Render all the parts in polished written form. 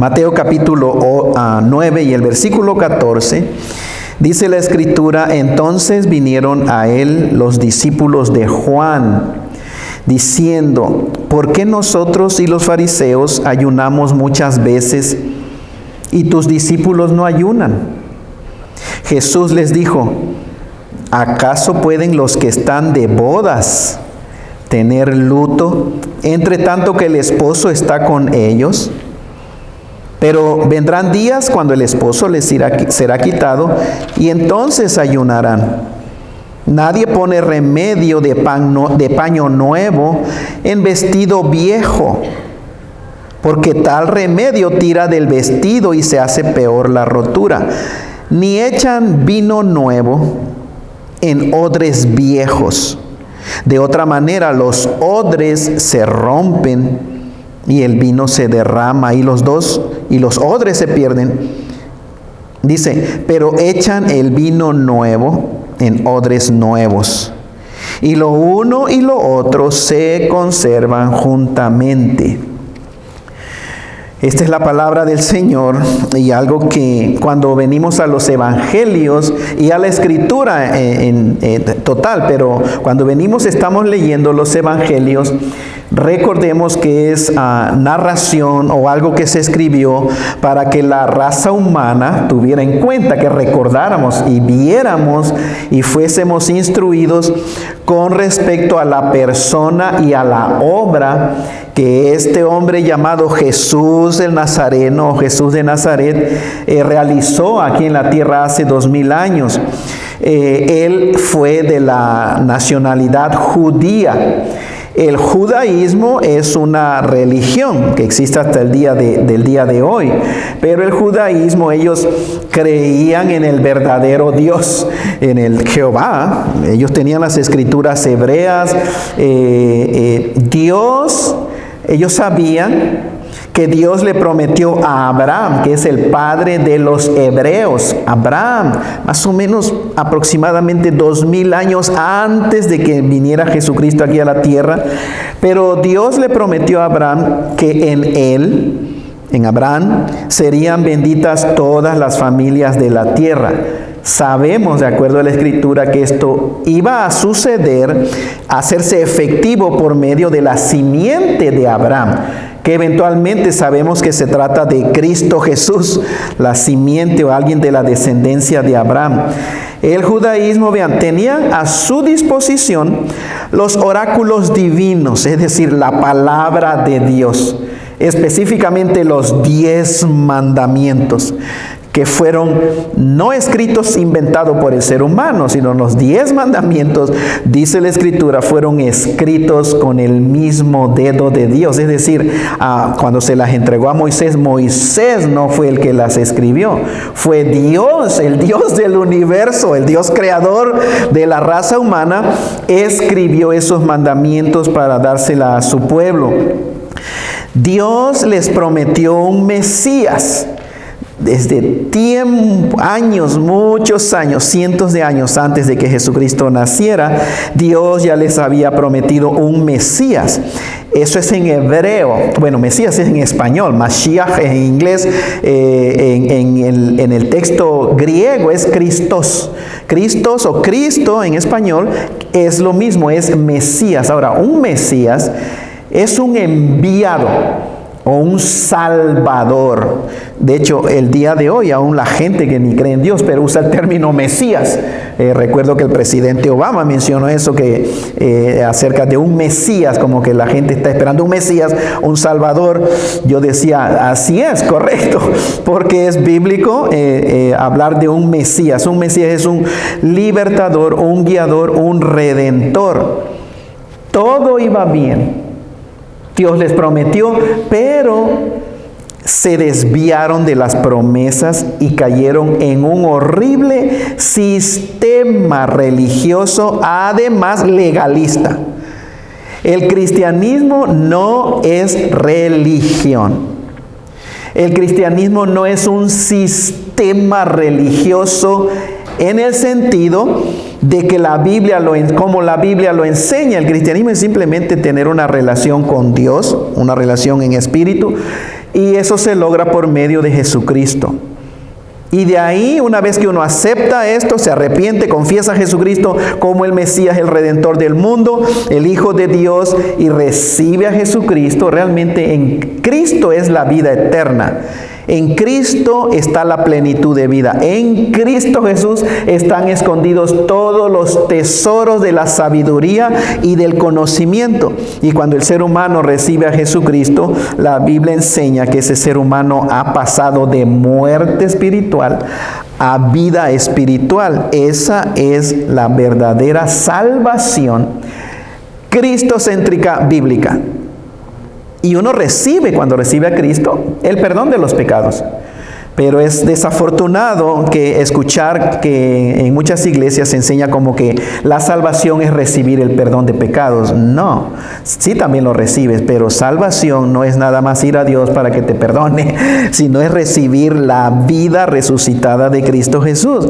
Mateo capítulo 9 y el versículo 14, dice la Escritura: entonces vinieron a él los discípulos de Juan, diciendo: ¿por qué nosotros y los fariseos ayunamos muchas veces y tus discípulos no ayunan? Jesús les dijo: ¿acaso pueden los que están de bodas tener luto, entre tanto que el esposo está con ellos? Pero vendrán días cuando el esposo les será quitado, y entonces ayunarán. Nadie pone remedio de paño nuevo en vestido viejo, porque tal remedio tira del vestido y se hace peor la rotura. Ni echan vino nuevo en odres viejos. De otra manera, los odres se rompen y el vino se derrama y los odres se pierden. Dice: pero echan el vino nuevo en odres nuevos, y lo uno y lo otro se conservan juntamente. Esta es la palabra del Señor, y algo que cuando venimos a los evangelios y a la escritura en total, pero cuando venimos estamos leyendo los evangelios, recordemos que es narración o algo que se escribió para que la raza humana tuviera en cuenta, que recordáramos y viéramos y fuésemos instruidos con respecto a la persona y a la obra que este hombre llamado Jesús el Nazareno, o Jesús de Nazaret, realizó aquí en la tierra hace 2000 años. Él fue de la nacionalidad judía. El judaísmo es una religión que existe hasta el día del día de hoy, pero el judaísmo, ellos creían en el verdadero Dios, en el Jehová. Ellos tenían las escrituras hebreas. Ellos sabían que Dios le prometió a Abraham, que es el padre de los hebreos. Abraham, más o menos aproximadamente 2000 años antes de que viniera Jesucristo aquí a la tierra. Pero Dios le prometió a Abraham que en Abraham, serían benditas todas las familias de la tierra. Sabemos, de acuerdo a la Escritura, que esto iba a suceder, a hacerse efectivo por medio de la simiente de Abraham, que eventualmente sabemos que se trata de Cristo Jesús, la simiente o alguien de la descendencia de Abraham. El judaísmo, vean, tenía a su disposición los oráculos divinos, es decir, la palabra de Dios, específicamente los 10 mandamientos, que fueron no escritos inventados por el ser humano, sino los 10 mandamientos, dice la Escritura, fueron escritos con el mismo dedo de Dios. Es decir, cuando se las entregó a Moisés, Moisés no fue el que las escribió, fue Dios, el Dios del universo, el Dios creador de la raza humana, escribió esos mandamientos para dársela a su pueblo. Dios les prometió un Mesías. Desde años, muchos años, cientos de años antes de que Jesucristo naciera, Dios ya les había prometido un Mesías. Eso es en hebreo. Bueno, Mesías es en español, Mashiach es en inglés. En el texto griego es Christos. Christos o Cristo en español es lo mismo, es Mesías. Ahora, un Mesías es un enviado o un salvador. De hecho, el día de hoy aún la gente que ni cree en Dios, pero usa el término Mesías. Recuerdo que el presidente Obama mencionó eso, que acerca de un Mesías, como que la gente está esperando un Mesías, un salvador. Yo decía, así es, correcto, porque es bíblico hablar de un Mesías. Un Mesías es un libertador, un guiador, un redentor. Todo iba bien. Dios les prometió, pero se desviaron de las promesas y cayeron en un horrible sistema religioso, además legalista. El cristianismo no es religión. El cristianismo no es un sistema religioso en el sentido de que como la Biblia lo enseña. El cristianismo es simplemente tener una relación con Dios, una relación en espíritu, Y eso se logra por medio de Jesucristo. Y de ahí, una vez que uno acepta esto, se arrepiente, confiesa a Jesucristo como el Mesías, el Redentor del mundo, el Hijo de Dios, y recibe a Jesucristo, realmente en Cristo es la vida eterna. En Cristo está la plenitud de vida. En Cristo Jesús están escondidos todos los tesoros de la sabiduría y del conocimiento. Y cuando el ser humano recibe a Jesucristo, la Biblia enseña que ese ser humano ha pasado de muerte espiritual a vida espiritual. Esa es la verdadera salvación cristocéntrica bíblica. Y uno recibe, cuando recibe a Cristo, el perdón de los pecados. Pero es desafortunado que escuchar que en muchas iglesias se enseña como que la salvación es recibir el perdón de pecados. No, sí también lo recibes, pero salvación no es nada más ir a Dios para que te perdone, sino es recibir la vida resucitada de Cristo Jesús.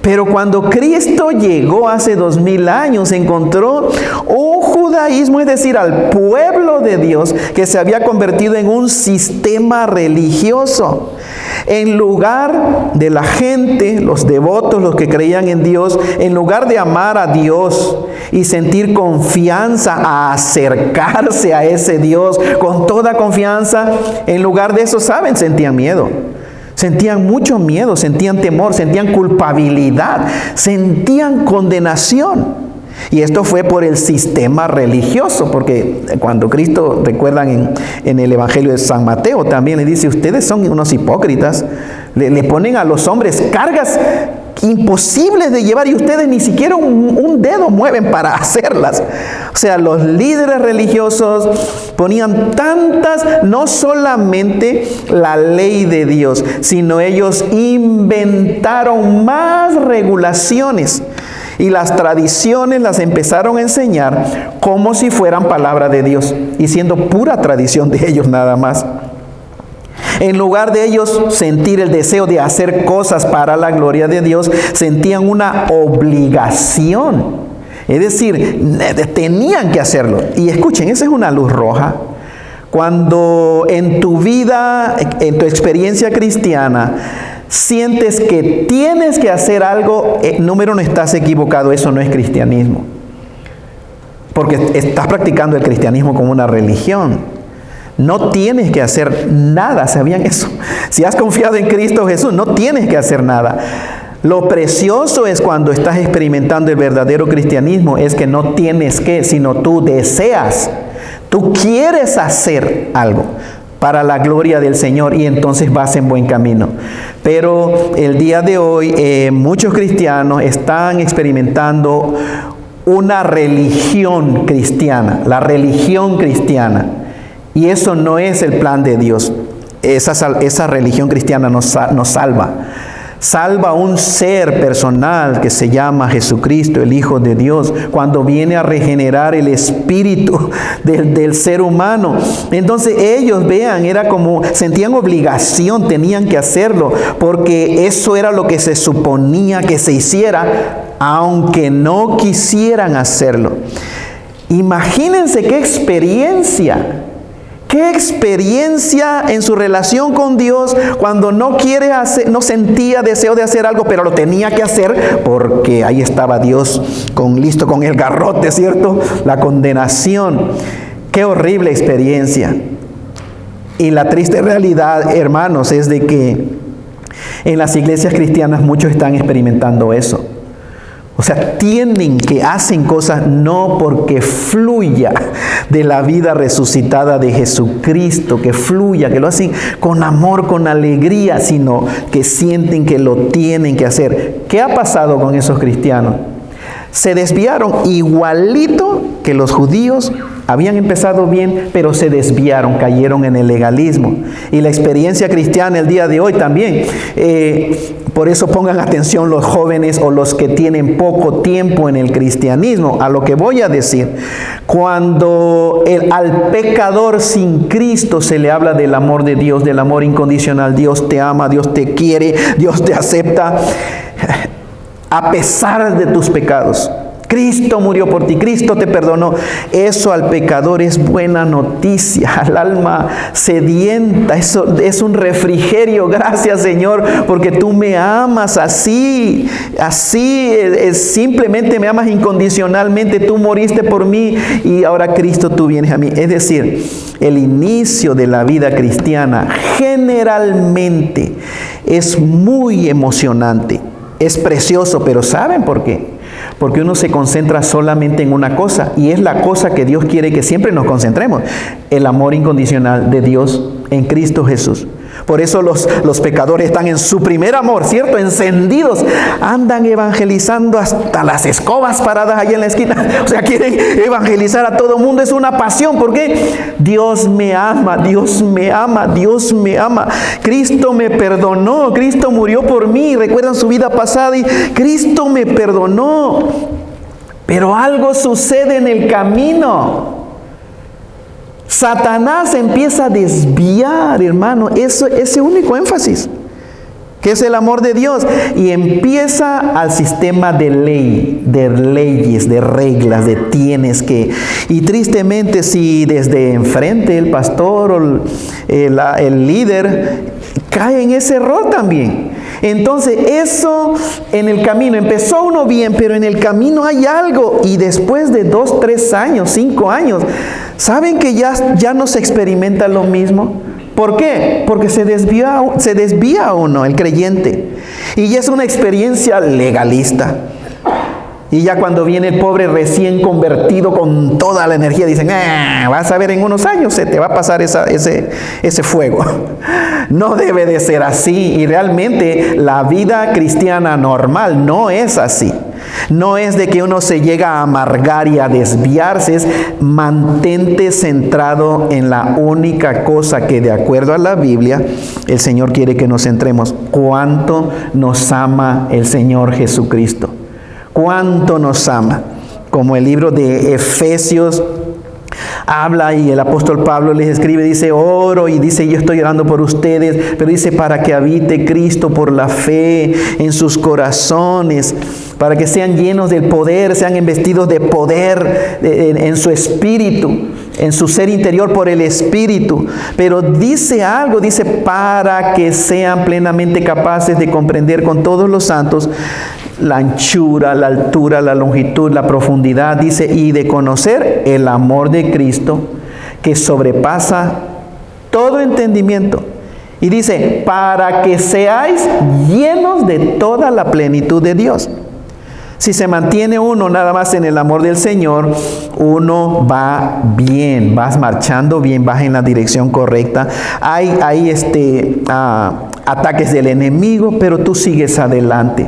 Pero cuando Cristo llegó hace 2000 años, encontró un judaísmo, es decir, al pueblo de Dios, que se había convertido en un sistema religioso. En lugar de la gente, los devotos, los que creían en Dios, en lugar de amar a Dios y sentir confianza a acercarse a ese Dios con toda confianza, en lugar de eso, ¿saben? Sentían miedo. Sentían mucho miedo, sentían temor, sentían culpabilidad, sentían condenación. Y esto fue por el sistema religioso, porque cuando Cristo, recuerdan en el Evangelio de San Mateo, también le dice, ustedes son unos hipócritas, le ponen a los hombres cargas imposibles de llevar y ustedes ni siquiera un dedo mueven para hacerlas. O sea, los líderes religiosos ponían no solamente la ley de Dios, sino ellos inventaron más regulaciones. Y las tradiciones las empezaron a enseñar como si fueran palabra de Dios y siendo pura tradición de ellos nada más. En lugar de ellos sentir el deseo de hacer cosas para la gloria de Dios, sentían una obligación. Es decir, tenían que hacerlo. Y escuchen, esa es una luz roja. Cuando en tu vida, en tu experiencia cristiana, sientes que tienes que hacer algo, número uno, estás equivocado, eso no es cristianismo. Porque estás practicando el cristianismo como una religión. No tienes que hacer nada, ¿sabían eso? Si has confiado en Cristo Jesús, no tienes que hacer nada. Lo precioso es cuando estás experimentando el verdadero cristianismo, es que no tienes que, sino tú deseas. Tú quieres hacer algo para la gloria del Señor y entonces vas en buen camino. Pero el día de hoy muchos cristianos están experimentando una religión cristiana, la religión cristiana. Y eso no es el plan de Dios. Esa religión cristiana nos salva. Salva a un ser personal que se llama Jesucristo, el Hijo de Dios, cuando viene a regenerar el espíritu del ser humano. Entonces ellos, vean, era como, sentían obligación, tenían que hacerlo, porque eso era lo que se suponía que se hiciera, aunque no quisieran hacerlo. Imagínense qué experiencia. ¿Qué experiencia en su relación con Dios cuando no sentía deseo de hacer algo, pero lo tenía que hacer porque ahí estaba Dios listo con el garrote, ¿cierto? La condenación. Qué horrible experiencia. Y la triste realidad, hermanos, es de que en las iglesias cristianas muchos están experimentando eso. O sea, hacen cosas no porque fluya de la vida resucitada de Jesucristo, que fluya, que lo hacen con amor, con alegría, sino que sienten que lo tienen que hacer. ¿Qué ha pasado con esos cristianos? Se desviaron igualito que los judíos. Habían empezado bien, pero se desviaron, cayeron en el legalismo. Y la experiencia cristiana el día de hoy también. Por eso pongan atención los jóvenes o los que tienen poco tiempo en el cristianismo. A lo que voy a decir, cuando al pecador sin Cristo se le habla del amor de Dios, del amor incondicional, Dios te ama, Dios te quiere, Dios te acepta, a pesar de tus pecados. Cristo murió por ti, Cristo te perdonó. Eso al pecador es buena noticia, al alma sedienta, eso es un refrigerio. Gracias, Señor, porque tú me amas así, simplemente me amas incondicionalmente. Tú moriste por mí y ahora Cristo, tú vienes a mí. Es decir, el inicio de la vida cristiana generalmente es muy emocionante, es precioso, pero ¿saben por qué? Porque uno se concentra solamente en una cosa, y es la cosa que Dios quiere que siempre nos concentremos: el amor incondicional de Dios en Cristo Jesús. Por eso los pecadores están en su primer amor, ¿cierto? Encendidos, andan evangelizando hasta las escobas paradas allá en la esquina. O sea, quieren evangelizar a todo mundo. Es una pasión. ¿Por qué? Dios me ama, Dios me ama, Dios me ama. Cristo me perdonó, Cristo murió por mí. Recuerdan su vida pasada y Cristo me perdonó. Pero algo sucede en el camino. Satanás empieza a desviar, hermano, ese único énfasis, que es el amor de Dios, y empieza al sistema de ley, de leyes, de reglas, de tienes que. Y tristemente, si desde enfrente el pastor o el líder cae en ese error también. Entonces eso en el camino, empezó uno bien, pero en el camino hay algo, y después de 2, 3 años, 5 años, ¿saben que ya no se experimenta lo mismo? ¿Por qué? Porque se desvía uno, el creyente, y ya es una experiencia legalista. Y ya cuando viene el pobre recién convertido con toda la energía, dicen, vas a ver, en unos años se te va a pasar ese fuego. No debe de ser así. Y realmente la vida cristiana normal no es así. No es de que uno se llega a amargar y a desviarse. Es mantente centrado en la única cosa que, de acuerdo a la Biblia, el Señor quiere que nos centremos: cuánto nos ama el Señor Jesucristo. Cuánto nos ama. Como el libro de Efesios habla, y el apóstol Pablo les escribe, dice, oro, y dice, yo estoy orando por ustedes, pero dice, para que habite Cristo por la fe en sus corazones, para que sean llenos del poder, sean investidos de poder en su espíritu, en su ser interior por el Espíritu. Pero dice algo, dice, para que sean plenamente capaces de comprender con todos los santos la anchura, la altura, la longitud, la profundidad, dice, y de conocer el amor de Cristo, que sobrepasa todo entendimiento. Y dice, para que seáis llenos de toda la plenitud de Dios. Si se mantiene uno nada más en el amor del Señor, uno va bien, vas marchando bien, vas en la dirección correcta. Hay ataques del enemigo, pero tú sigues adelante.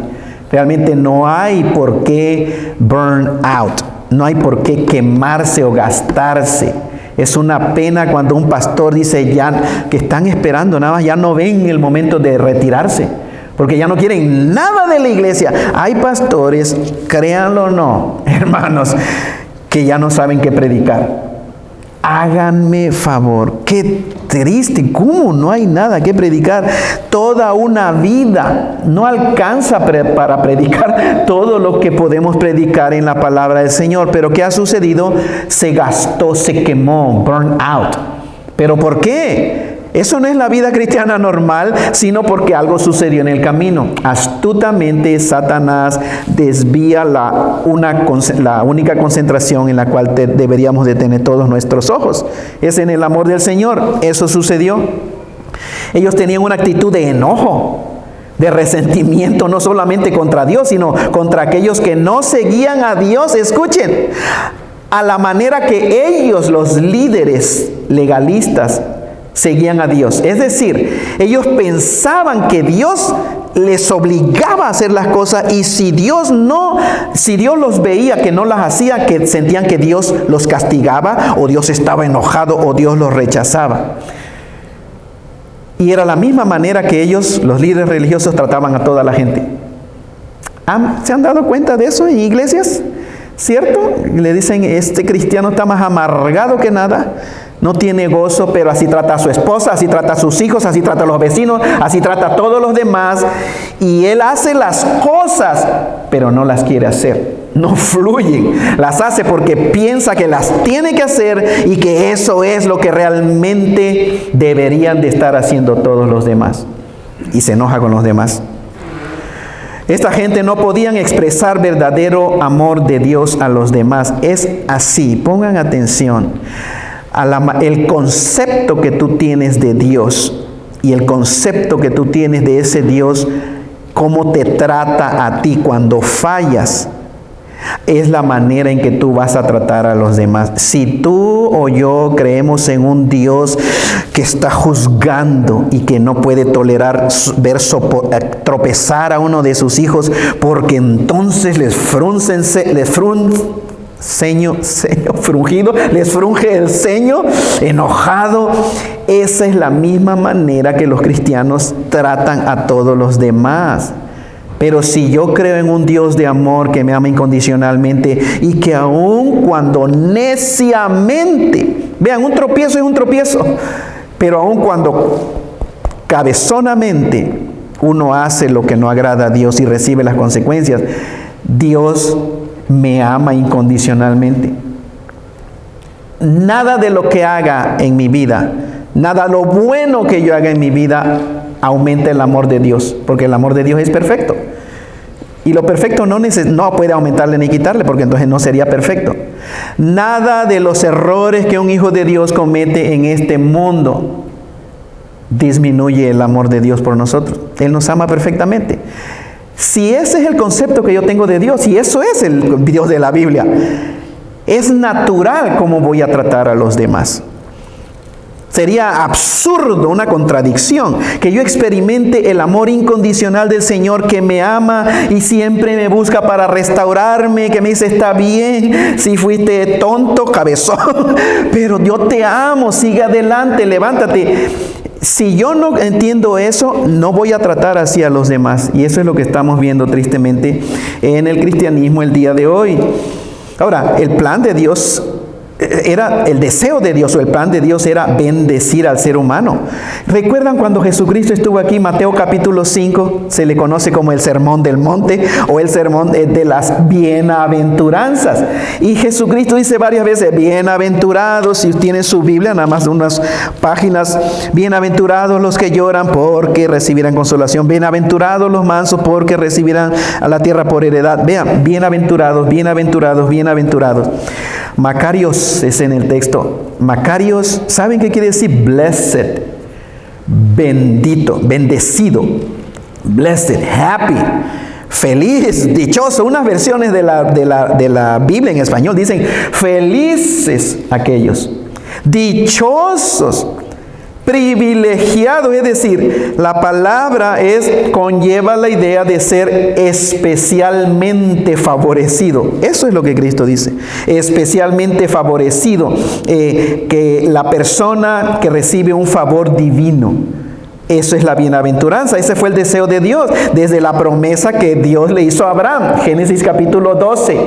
Realmente no hay por qué burn out, no hay por qué quemarse o gastarse. Es una pena cuando un pastor dice ya que están esperando, nada más ya no ven el momento de retirarse, porque ya no quieren nada de la iglesia. Hay pastores, créanlo o no, hermanos, que ya no saben qué predicar. Háganme favor, qué triste, ¿cómo no hay nada que predicar? Toda una vida no alcanza para predicar todo lo que podemos predicar en la palabra del Señor. Pero ¿qué ha sucedido? Se gastó, se quemó, burn out. ¿Pero por qué? Eso no es la vida cristiana normal, sino porque algo sucedió en el camino. Astutamente Satanás desvía la única concentración en la cual deberíamos de tener todos nuestros ojos. Es en el amor del Señor. Eso sucedió. Ellos tenían una actitud de enojo, de resentimiento, no solamente contra Dios, sino contra aquellos que no seguían a Dios. Escuchen, a la manera que ellos, los líderes legalistas, seguían a Dios. Es decir, ellos pensaban que Dios les obligaba a hacer las cosas, y si Dios los veía que no las hacía, que sentían que Dios los castigaba, o Dios estaba enojado, o Dios los rechazaba. Y era la misma manera que ellos, los líderes religiosos, trataban a toda la gente. ¿Se han dado cuenta de eso en iglesias? ¿Cierto? Le dicen, este cristiano está más amargado que nada. no tiene gozo, pero así trata a su esposa, así trata a sus hijos, así trata a los vecinos, así trata a todos los demás. Y él hace las cosas, pero no las quiere hacer. No fluyen, las hace porque piensa que las tiene que hacer y que eso es lo que realmente deberían de estar haciendo todos los demás. Y se enoja con los demás. Esta gente no podían expresar verdadero amor de Dios a los demás. Es así, pongan atención. El concepto que tú tienes de Dios y el concepto que tú tienes de ese Dios, cómo te trata a ti cuando fallas, es la manera en que tú vas a tratar a los demás. Si tú o yo creemos en un Dios que está juzgando y que no puede tolerar ver tropezar a uno de sus hijos, porque entonces les frunge el ceño, enojado. Esa es la misma manera que los cristianos tratan a todos los demás. Pero si yo creo en un Dios de amor que me ama incondicionalmente y que aun cuando neciamente, vean, un tropiezo es un tropiezo, pero aun cuando cabezonamente uno hace lo que no agrada a Dios y recibe las consecuencias, Dios me ama incondicionalmente. Nada de lo que haga en mi vida, nada lo bueno que yo haga en mi vida aumenta el amor de Dios, porque el amor de Dios es perfecto. Y lo perfecto no puede aumentarle ni quitarle, porque entonces no sería perfecto. Nada de los errores que un hijo de Dios comete en este mundo disminuye el amor de Dios por nosotros. Él nos ama perfectamente. Si ese es el concepto que yo tengo de Dios, y eso es el Dios de la Biblia, es natural cómo voy a tratar a los demás. Sería absurdo, una contradicción, que yo experimente el amor incondicional del Señor que me ama y siempre me busca para restaurarme, que me dice, está bien, si fuiste tonto, cabezón, pero yo te amo, sigue adelante, levántate. Si yo no entiendo eso, no voy a tratar así a los demás. Y eso es lo que estamos viendo tristemente en el cristianismo el día de hoy. Ahora, el plan de Dios era el deseo de Dios, o el plan de Dios era bendecir al ser humano. ¿Recuerdan cuando Jesucristo estuvo aquí? Mateo capítulo 5, se le conoce como el Sermón del Monte o el Sermón de las Bienaventuranzas. Y Jesucristo dice varias veces, bienaventurados, si tienen su Biblia, nada más de unas páginas, bienaventurados los que lloran porque recibirán consolación, bienaventurados los mansos porque recibirán a la tierra por heredad. Vean, bienaventurados, bienaventurados, bienaventurados. Macarios es en el texto. Macarios, ¿saben qué quiere decir? Blessed, bendito, bendecido, blessed, happy, feliz, dichoso. Unas versiones de la Biblia en español dicen felices aquellos, dichosos, privilegiado, es decir, la palabra conlleva la idea de ser especialmente favorecido. Eso es lo que Cristo dice, especialmente favorecido, que la persona que recibe un favor divino. Eso es la bienaventuranza. Ese fue el deseo de Dios desde la promesa que Dios le hizo a Abraham. Génesis capítulo 12.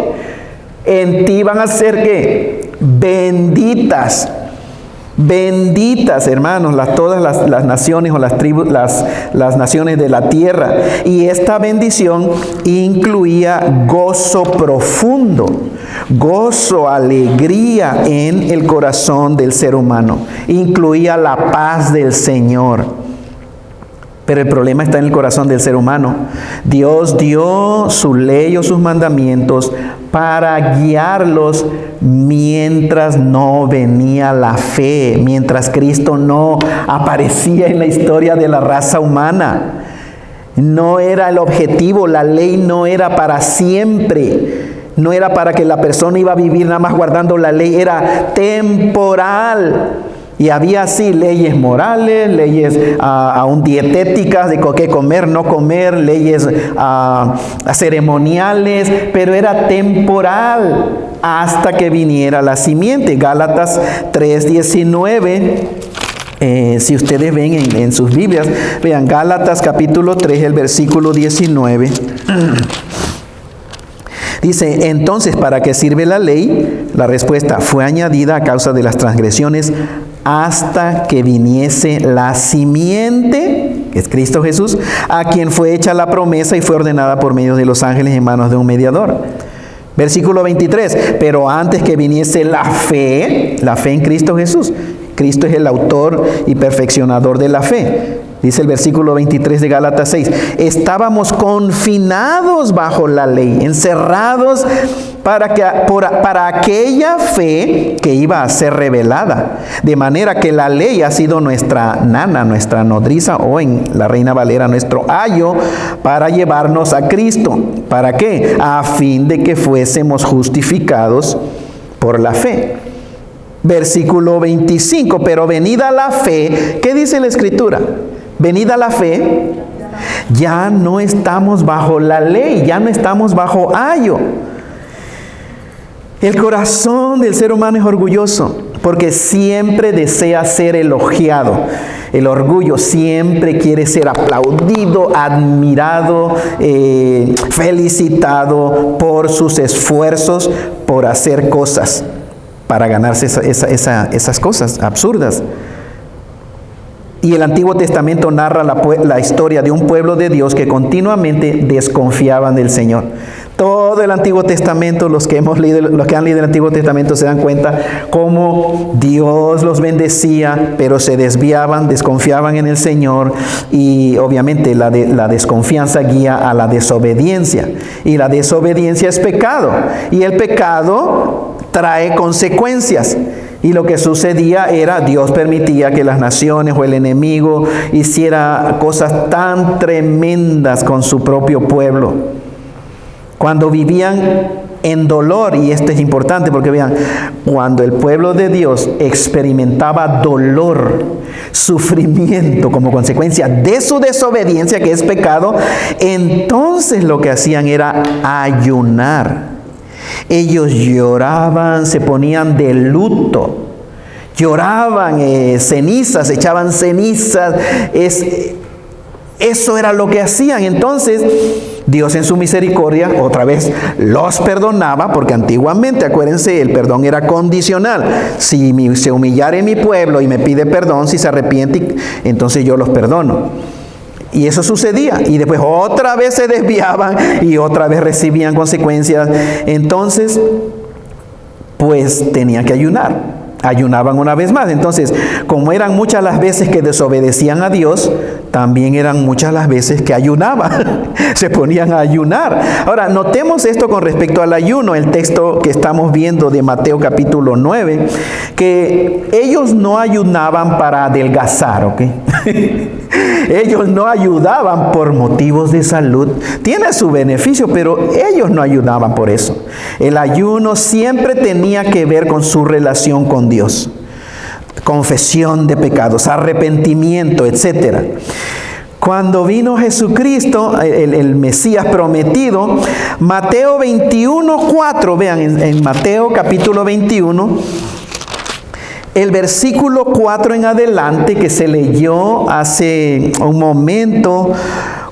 En ti van a ser ¿qué? Benditas. Benditas, hermanos, todas las naciones o las tribus, las naciones de la tierra. Y esta bendición incluía gozo profundo, gozo, alegría en el corazón del ser humano. Incluía la paz del Señor. Pero el problema está en el corazón del ser humano. Dios dio su ley o sus mandamientos para guiarlos mientras no venía la fe, mientras Cristo no aparecía en la historia de la raza humana. No era el objetivo, la ley no era para siempre. No era para que la persona iba a vivir nada más guardando la ley, era temporal. Y había así leyes morales, leyes aún dietéticas de qué comer, no comer, leyes ceremoniales, pero era temporal hasta que viniera la simiente. Gálatas 3:19, si ustedes ven en sus Biblias, vean Gálatas capítulo 3, el versículo 19. Dice, entonces, ¿para qué sirve la ley? La respuesta, fue añadida a causa de las transgresiones hasta que viniese la simiente, que es Cristo Jesús, a quien fue hecha la promesa y fue ordenada por medio de los ángeles en manos de un mediador. Versículo 23, pero antes que viniese la fe en Cristo Jesús. Cristo es el autor y perfeccionador de la fe. Dice el versículo 23 de Gálatas 6, estábamos confinados bajo la ley, encerrados para aquella fe que iba a ser revelada. De manera que la ley ha sido nuestra nana, nuestra nodriza, o en la Reina Valera, nuestro ayo, para llevarnos a Cristo. ¿Para qué? A fin de que fuésemos justificados por la fe. Versículo 25, pero venida la fe, ¿qué dice la Escritura? Venida la fe, ya no estamos bajo la ley, ya no estamos bajo ayo. El corazón del ser humano es orgulloso porque siempre desea ser elogiado. El orgullo siempre quiere ser aplaudido, admirado, felicitado por sus esfuerzos por hacer cosas, para ganarse esas cosas absurdas. Y el Antiguo Testamento narra la historia de un pueblo de Dios que continuamente desconfiaban del Señor. Todo el Antiguo Testamento, los que han leído el Antiguo Testamento se dan cuenta cómo Dios los bendecía, pero se desviaban, desconfiaban en el Señor, y obviamente la desconfianza guía a la desobediencia, y la desobediencia es pecado, y el pecado trae consecuencias. Y lo que sucedía era, Dios permitía que las naciones o el enemigo hiciera cosas tan tremendas con su propio pueblo. Cuando vivían en dolor, y esto es importante porque vean, cuando el pueblo de Dios experimentaba dolor, sufrimiento como consecuencia de su desobediencia, que es pecado, entonces lo que hacían era ayunar. Ellos lloraban, se ponían de luto, lloraban, cenizas, echaban cenizas, eso era lo que hacían. Entonces, Dios en su misericordia, otra vez, los perdonaba, porque antiguamente, acuérdense, el perdón era condicional. Si se humillare mi pueblo y me pide perdón, si se arrepiente, entonces yo los perdono. Y eso sucedía, y después otra vez se desviaban y otra vez recibían consecuencias. Entonces, pues tenían que ayunar. Ayunaban una vez más. Entonces, como eran muchas las veces que desobedecían a Dios, también eran muchas las veces que ayunaban. Se ponían a ayunar. Ahora, notemos esto con respecto al ayuno, el texto que estamos viendo de Mateo capítulo 9, que ellos no ayunaban para adelgazar, ¿ok? Ellos no ayudaban por motivos de salud. Tiene su beneficio, pero ellos no ayudaban por eso. El ayuno siempre tenía que ver con su relación con Dios. Confesión de pecados, arrepentimiento, etc. Cuando vino Jesucristo, el Mesías prometido, Mateo 21:4, vean, en Mateo capítulo 21, el versículo 4 en adelante, que se leyó hace un momento,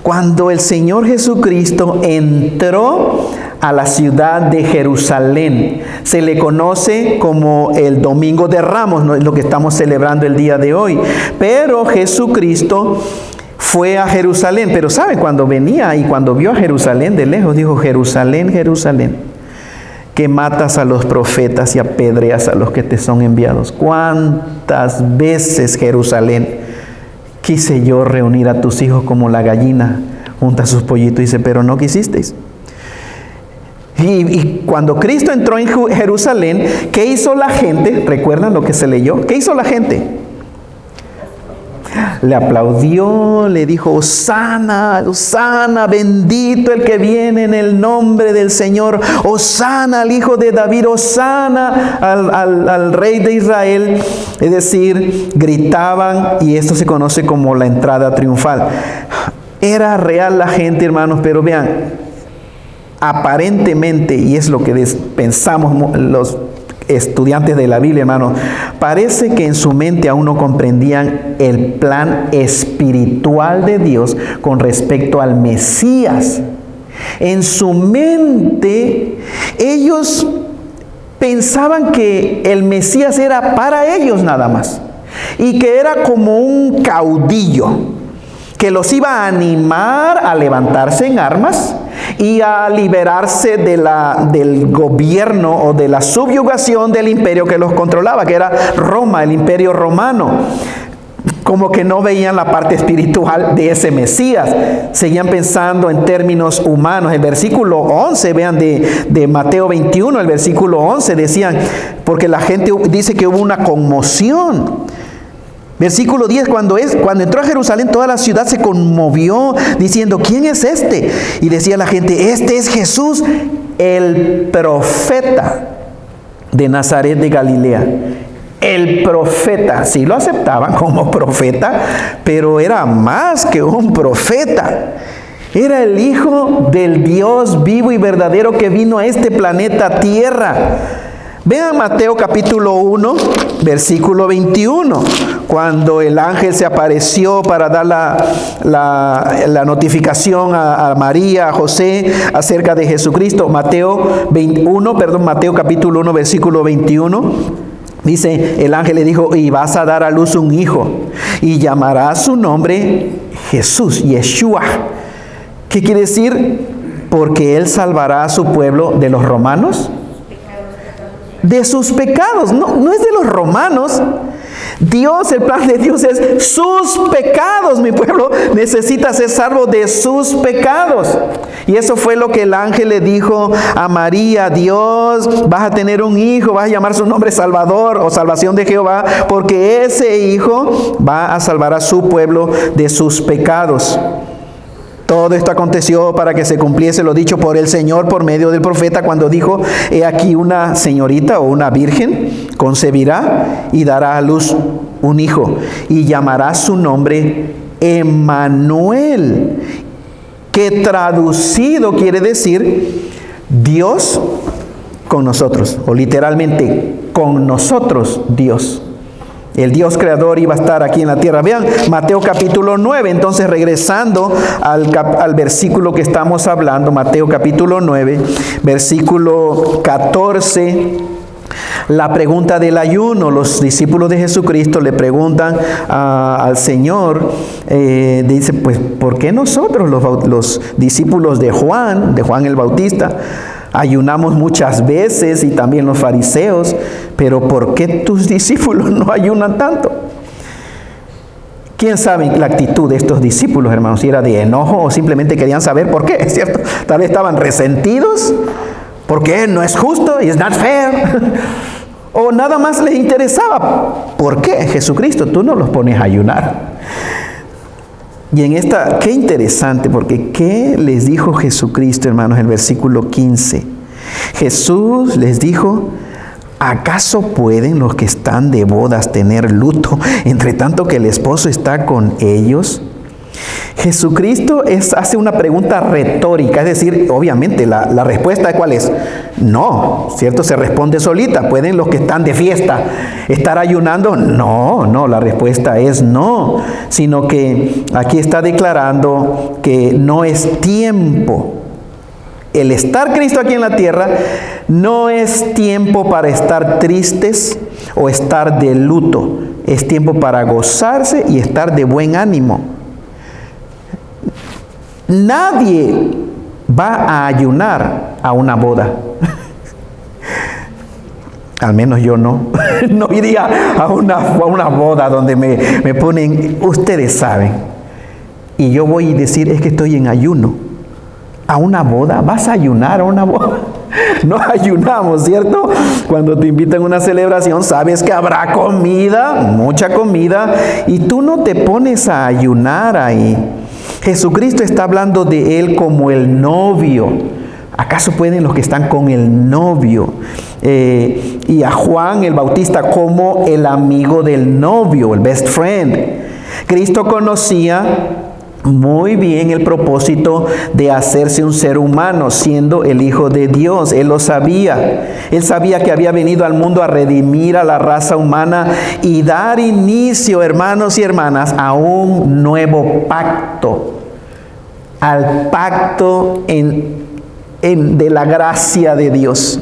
cuando el Señor Jesucristo entró a la ciudad de Jerusalén. Se le conoce como el Domingo de Ramos, no es lo que estamos celebrando el día de hoy. Pero Jesucristo fue a Jerusalén. Pero ¿saben? Cuando venía y cuando vio a Jerusalén de lejos, dijo: Jerusalén, Jerusalén, que matas a los profetas y apedreas a los que te son enviados. ¿Cuántas veces, Jerusalén, quise yo reunir a tus hijos como la gallina junta a sus pollitos? Dice, pero no quisisteis. Y cuando Cristo entró en Jerusalén, ¿qué hizo la gente? ¿Recuerdan lo que se leyó? ¿Qué hizo la gente? Le aplaudió, le dijo: Hosana, Hosana, bendito el que viene en el nombre del Señor, Hosana al Hijo de David, Hosana al Rey de Israel. Es decir, gritaban, y esto se conoce como la entrada triunfal. Era real la gente, hermanos, pero vean, aparentemente, y es lo que pensamos los estudiantes de la Biblia, hermanos, parece que en su mente aún no comprendían el plan espiritual de Dios con respecto al Mesías. En su mente, ellos pensaban que el Mesías era para ellos nada más. y que era como un caudillo que los iba a animar a levantarse en armas y a liberarse del gobierno o de la subyugación del imperio que los controlaba, que era Roma, el imperio romano. Como que no veían la parte espiritual de ese Mesías, seguían pensando en términos humanos. El versículo 11, vean de Mateo 21, el versículo 11, decían, porque la gente dice que hubo una conmoción. Versículo 10, cuando entró a Jerusalén, toda la ciudad se conmovió diciendo, ¿quién es este? Y decía la gente, este es Jesús, el profeta de Nazaret de Galilea. El profeta, sí lo aceptaban como profeta, pero era más que un profeta. Era el Hijo del Dios vivo y verdadero que vino a este planeta Tierra. Vean Mateo capítulo 1, versículo 21, cuando el ángel se apareció para dar la notificación a María, a José, acerca de Jesucristo. Mateo capítulo 1, versículo 21. Dice, el ángel le dijo, y vas a dar a luz un hijo, y llamará su nombre Jesús, Yeshua. ¿Qué quiere decir? Porque él salvará a su pueblo de los romanos. De sus pecados, no es de los romanos. Dios, el plan de Dios es sus pecados. Mi pueblo necesita ser salvo de sus pecados. Y eso fue lo que el ángel le dijo a María. Dios, vas a tener un hijo, vas a llamar su nombre Salvador o Salvación de Jehová, porque ese hijo va a salvar a su pueblo de sus pecados. Todo esto aconteció para que se cumpliese lo dicho por el Señor por medio del profeta cuando dijo, he aquí una señorita o una virgen concebirá y dará a luz un hijo y llamará su nombre Emmanuel, que traducido quiere decir Dios con nosotros, o literalmente con nosotros Dios. El Dios creador iba a estar aquí en la tierra. Vean, Mateo capítulo 9. Entonces, regresando al versículo que estamos hablando, Mateo capítulo 9, versículo 14. La pregunta del ayuno. Los discípulos de Jesucristo le preguntan al Señor, dice, pues, ¿por qué nosotros, los discípulos de Juan el Bautista, ayunamos muchas veces y también los fariseos, pero ¿por qué tus discípulos no ayunan tanto? ¿Quién sabe la actitud de estos discípulos, hermanos? Si era de enojo o simplemente querían saber por qué, ¿cierto? Tal vez estaban resentidos, porque no es justo, it's not fair. O nada más les interesaba, ¿por qué, Jesucristo, tú no los pones a ayunar? Y en esta, qué interesante, porque ¿qué les dijo Jesucristo, hermanos? El versículo 15. Jesús les dijo, ¿acaso pueden los que están de bodas tener luto, entre tanto que el esposo está con ellos? Jesucristo hace una pregunta retórica, es decir, obviamente la respuesta ¿cuál es? No, ¿cierto? Se responde solita. ¿Pueden los que están de fiesta estar ayunando? No, la respuesta es no, sino que aquí está declarando que no es tiempo. El estar Cristo aquí en la tierra no es tiempo para estar tristes o estar de luto, es tiempo para gozarse y estar de buen ánimo. Nadie va a ayunar a una boda. Al menos yo no. No iría a una boda donde me ponen, ustedes saben. Y yo voy a decir, es que estoy en ayuno. ¿A una boda? ¿Vas a ayunar a una boda? No ayunamos, ¿cierto? Cuando te invitan a una celebración, sabes que habrá comida, mucha comida, y tú no te pones a ayunar ahí. Jesucristo está hablando de Él como el novio. ¿Acaso pueden los que están con el novio? Y a Juan el Bautista como el amigo del novio, el best friend. Cristo conocía muy bien el propósito de hacerse un ser humano, siendo el Hijo de Dios. Él lo sabía. Él sabía que había venido al mundo a redimir a la raza humana y dar inicio, hermanos y hermanas, a un nuevo pacto. Al pacto de la gracia de Dios.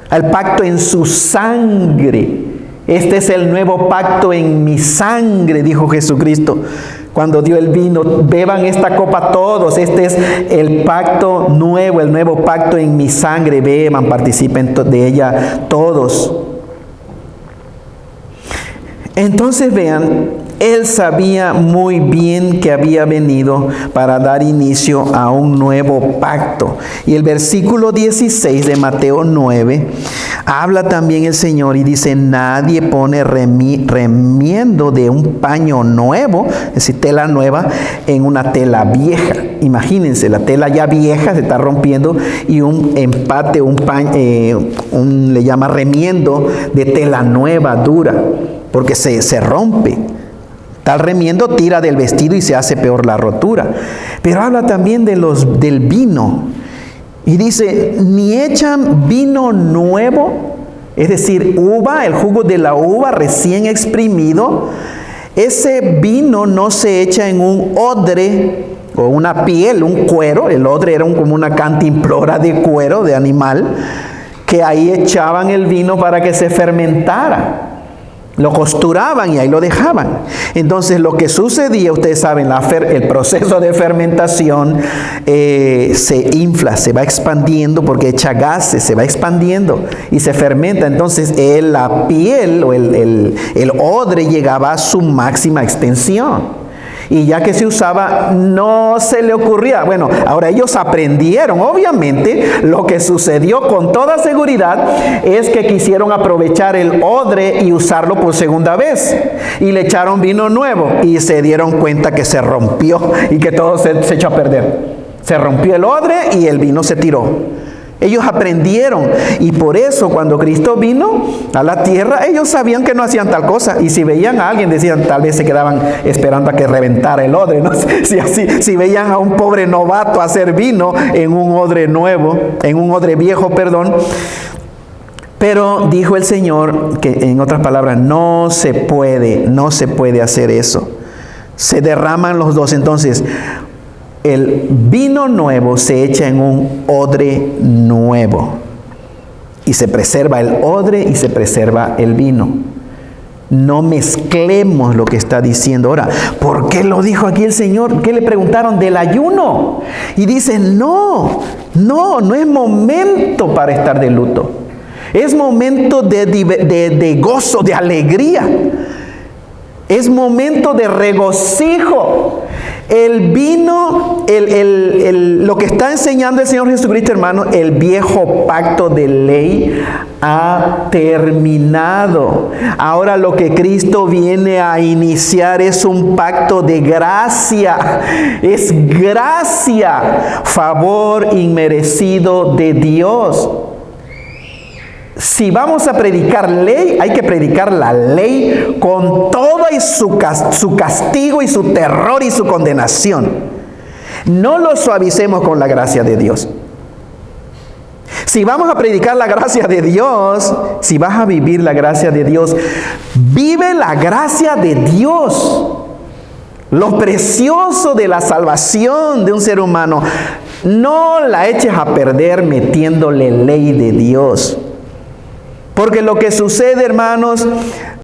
Al pacto en su sangre. Este es el nuevo pacto en mi sangre, dijo Jesucristo cuando dio el vino. Beban esta copa todos. Este es el pacto nuevo, el nuevo pacto en mi sangre. Beban, participen de ella todos. Entonces vean, él sabía muy bien que había venido para dar inicio a un nuevo pacto. Y el versículo 16 de Mateo 9, habla también el Señor y dice: nadie pone remiendo de un paño nuevo, es decir, tela nueva, en una tela vieja. Imagínense, la tela ya vieja se está rompiendo y un empate, le llama remiendo de tela nueva, dura, porque se rompe. Tal remiendo tira del vestido y se hace peor la rotura. Pero habla también del vino. Y dice: ni echan vino nuevo, es decir, uva, el jugo de la uva recién exprimido. Ese vino no se echa en un odre o una piel, un cuero. El odre era como una cantimplora de cuero de animal, que ahí echaban el vino para que se fermentara. Lo costuraban y ahí lo dejaban. Entonces lo que sucedía, ustedes saben, el proceso de fermentación se infla, se va expandiendo porque echa gases, se va expandiendo y se fermenta. Entonces la piel o el odre llegaba a su máxima extensión. Y ya que se usaba, no se le ocurría. Bueno, ahora ellos aprendieron. Obviamente, lo que sucedió con toda seguridad es que quisieron aprovechar el odre y usarlo por segunda vez. Y le echaron vino nuevo y se dieron cuenta que se rompió y que todo se echó a perder. Se rompió el odre y el vino se tiró. Ellos aprendieron, y por eso cuando Cristo vino a la tierra, ellos sabían que no hacían tal cosa, y si veían a alguien decían, tal vez se quedaban esperando a que reventara el odre, ¿no? Si veían a un pobre novato hacer vino en un odre nuevo, en un odre viejo, perdón. Pero dijo el Señor que, en otras palabras, no se puede hacer eso. Se derraman los dos. Entonces, el vino nuevo se echa en un odre nuevo y se preserva el odre y se preserva el vino. No mezclemos lo que está diciendo. Ahora, ¿por qué lo dijo aquí el Señor? ¿Qué le preguntaron del ayuno? Y dice: no es momento para estar de luto. Es momento de gozo, de alegría. Es momento de regocijo. El vino, lo que está enseñando el Señor Jesucristo, hermano, el viejo pacto de ley ha terminado. Ahora lo que Cristo viene a iniciar es un pacto de gracia. Es gracia, favor inmerecido de Dios. Si vamos a predicar ley, hay que predicar la ley con todo y su castigo y su terror y su condenación. No lo suavicemos con la gracia de Dios. Si vamos a predicar la gracia de Dios, si vas a vivir la gracia de Dios, vive la gracia de Dios. Lo precioso de la salvación de un ser humano, no la eches a perder metiéndole ley de Dios. Porque lo que sucede, hermanos,